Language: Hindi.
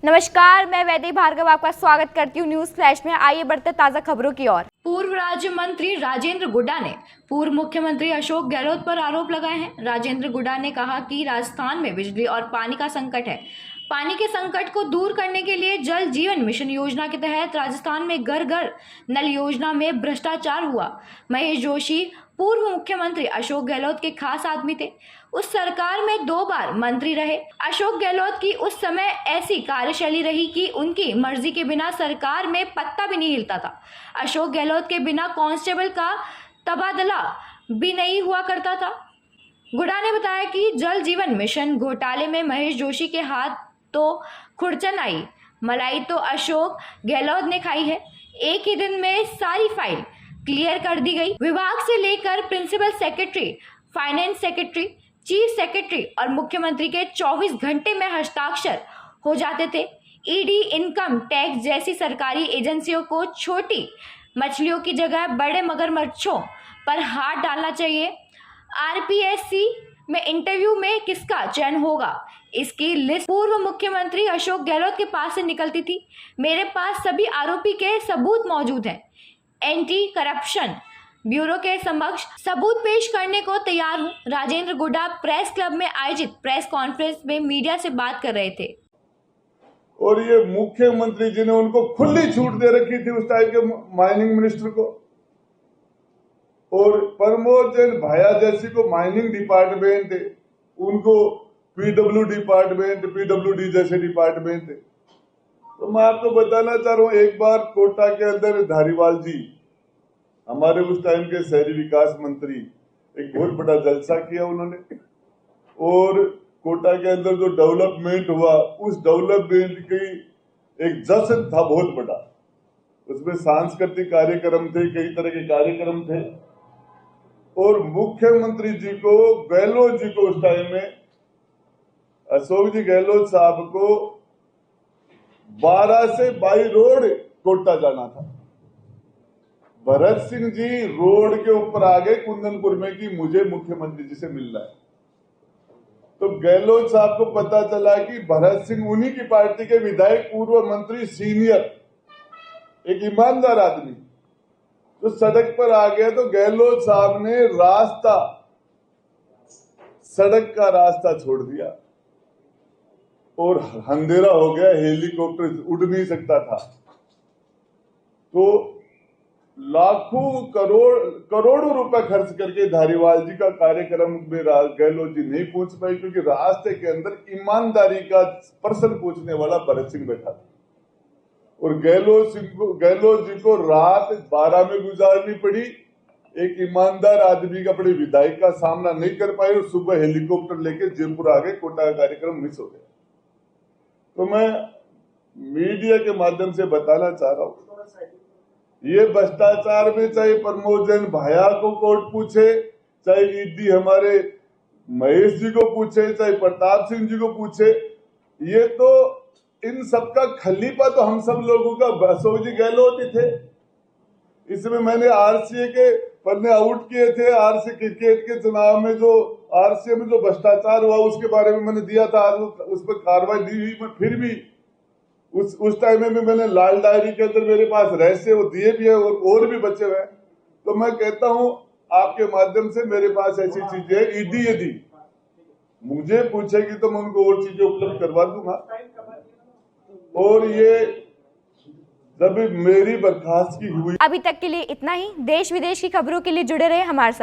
नमस्कार, मैं वैदेही भार्गव आपका स्वागत करती हूँ न्यूज फ्लैश में। आइए बढ़ते ताजा खबरों की ओर। पूर्व राज्य मंत्री राजेंद्र गुड्डा ने पूर्व मुख्यमंत्री अशोक गहलोत पर आरोप लगाए हैं। राजेंद्र गुड्डा ने कहा कि राजस्थान में बिजली और पानी का संकट है। पानी के संकट को दूर करने के लिए जल जीवन मिशन योजना के तहत राजस्थान में घर घर नल योजना में भ्रष्टाचार हुआ। महेश जोशी पूर्व मुख्यमंत्री अशोक गहलोत के खास आदमी थे। उस सरकार में 2 बार मंत्री रहे। अशोक गहलोत की उस समय ऐसी कार्यशैली रही कि उनकी मर्जी के बिना सरकार में पत्ता भी नहीं हिलता था। अशोक गहलोत के बिना कांस्टेबल का तबादला भी नहीं हुआ करता था। गुड्डा ने बताया कि जल जीवन मिशन घोटाले में महेश जोशी के हाथ तो खुरचन आई, मलाई तो अशोक गहलोत ने खाई है। एक ही दिन में सारी फाइल क्लियर कर दी गई। विभाग से लेकर principal secretary, finance secretary, chief secretary और मुख्यमंत्री के 24 घंटे में हस्ताक्षर हो जाते थे। ईडी, इनकम टैक्स जैसी सरकारी एजेंसियों को छोटी मछलियों की जगह बड़े मगरमच्छों पर हाथ डालना चाहिए। आरपीएससी में इंटरव्यू में किसका चयन होगा, इसकी लिस्ट पूर्व मुख्यमंत्री अशोक गहलोत के पास से निकलती थी। मेरे पास सभी आरोपी के सबूत मौजूद हैं। एंटी करप्शन ब्यूरो के समक्ष सबूत पेश करने को तैयार हूं। राजेंद्र गुड्डा प्रेस क्लब में आयोजित प्रेस कॉन्फ्रेंस में मीडिया से बात कर रहे थे। और ये मुख्यमंत्री जी ने उनको खुली छूट दे रखी थी उस टाइम के माइनिंग मिनिस्टर को, और प्रमोद जैन भाया जैसी को माइनिंग डिपार्टमेंट, उनको पीडब्ल्यू डिपार्टमेंट, पीडब्ल्यूडी जैसे डिपार्टमेंट थे। तो मैं आपको बताना चाह रहा हूँ, एक बार कोटा के अंदर धारीवाल जी, हमारे उस टाइम के शहरी विकास मंत्री, एक बहुत बड़ा जलसा किया उन्होंने, और कोटा के अंदर जो डेवलपमेंट हुआ उस डेवलपमेंट की एक जश्न था बहुत बड़ा। उसमें सांस्कृतिक कार्यक्रम थे, कई तरह के कार्यक्रम थे, और मुख्यमंत्री जी को, गहलोत जी को, उस टाइम में अशोक जी गहलोत साहब को 12 से बाई रोड कोटा जाना था। भरत सिंह जी रोड के ऊपर आ गए कुंदनपुर में कि मुझे मुख्यमंत्री जी से मिलना है। तो गहलोत साहब को पता चला कि भरत सिंह उन्हीं की पार्टी के विधायक, पूर्व मंत्री, सीनियर, एक ईमानदार आदमी, तो सड़क पर आ गया। तो गहलोत साहब ने रास्ता, सड़क का रास्ता छोड़ दिया और अंधेरा हो गया, हेलीकॉप्टर उड़ नहीं सकता था। तो लाखों करोड़ों रुपए खर्च करके धारीवाल जी का कार्यक्रम में गहलोत जी नहीं पहुंच पाई, क्योंकि रास्ते के अंदर ईमानदारी का प्रश्न पूछने वाला भरत सिंह बैठा था। और गहलोत जी को रात 12 में गुजारनी पड़ी। एक ईमानदार आदमी का, अपने विधायक का सामना नहीं कर पाए, और सुबह हेलीकॉप्टर लेके जयपुर आ गए। कोटा का कार्यक्रम मिस हो गया। तो मैं मीडिया के माध्यम से बताना चाह रहा हूं, ये भ्रष्टाचार में चाहे प्रमोद जैन भाया को कोर्ट पूछे, चाहे ईडी हमारे महेश जी को पूछे, चाहे प्रताप सिंह जी को पूछे, ये तो इन सबका खलीफा तो हम सब लोगों का अशोक जी गहलोत ही थे। इसमें मैंने आरसीए के पन्ने आउट किए थे। आरसीए क्रिकेट के चुनाव में जो आरसीए में जो भ्रष्टाचार हुआ उसके बारे में मैंने दिया था, आज उस पर कार्रवाई दी हुई। मैं फिर भी उस टाइम में मैंने लाल डायरी के अंदर मेरे पास रहस्य वो दिए भी है, और भी बचे हुए हैं। तो मैं कहता हूं आपके माध्यम से, मेरे पास ऐसी चीजें, ईडी यदि मुझे पूछेगी तो मैं उनको और चीजें उपलब्ध करवा दूंगा। और ये जब मेरी बर्खास्तगी हुई। अभी तक के लिए इतना ही। देश विदेश की खबरों के लिए जुड़े रहे हमारे साथ।